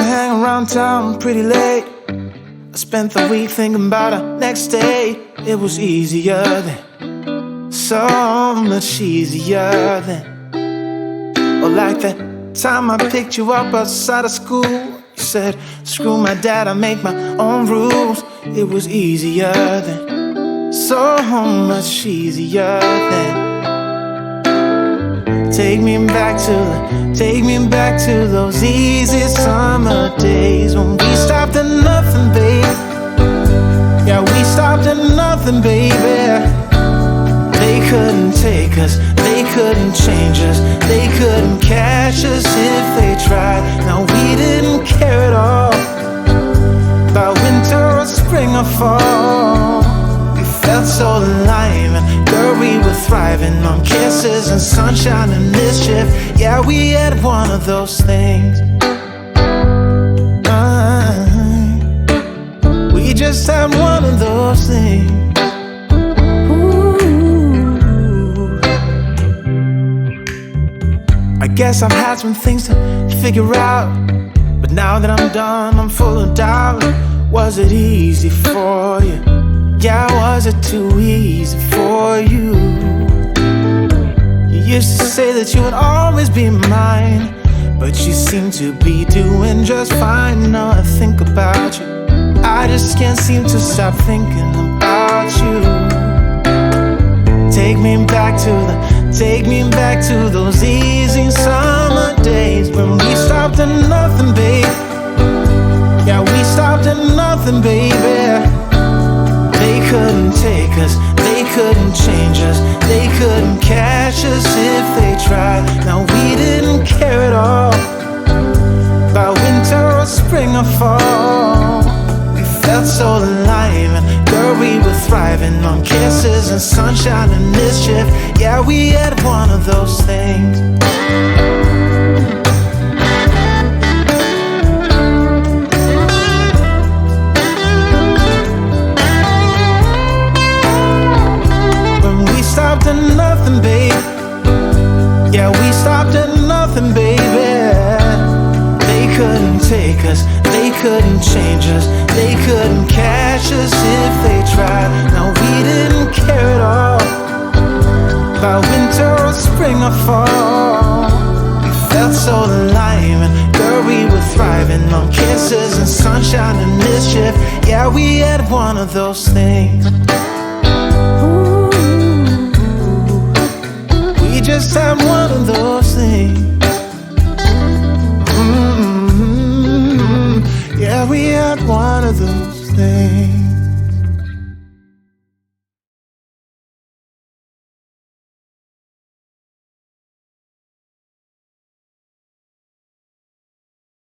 hang around town pretty late. I spent the week thinking about our next date. It was easier then, so much easier then. Or like that time I picked you up outside of school. You said, screw my dad, I make my own rules. It was easier then, so much easier then. Take me back to those easy summer days when we stopped at nothing, babe. Yeah, we stopped at nothing, baby. They couldn't take us, they couldn't change us, they couldn't catch us if they tried. Now we didn't care at all about winter or spring or fall. We felt so alive, and girl, we were thriving on kisses and sunshine and mischief. Yeah, we had one of those things. We just had one of those things. I guess I've had some things to figure out, but now that I'm done, I'm full of doubt. Was it easy for you? Yeah, was it too easy for you? You used to say that you would always be mine, but you seem to be doing just fine. Now I think about you, I just can't seem to stop thinking about you. Take me back to those easy summer days when we stopped at nothing, babe. Yeah, we stopped at nothing, baby. They couldn't take us, they couldn't change us, they couldn't catch us if they tried. Now we didn't care at all about winter or spring or fall. We felt so alive, and girl, we were thriving on kisses and sunshine and mischief. Yeah, we had one of those things. When we stopped at nothing, babe. Yeah, we stopped at nothing, baby. They couldn't take us, they couldn't change us, they couldn't catch us if they tried. Now we didn't care at all about winter or spring or fall. We felt so alive, and girl, we were thriving on kisses and sunshine and mischief. Yeah, we had one of those things. We just had one of those things. Yeah, we had one of those things.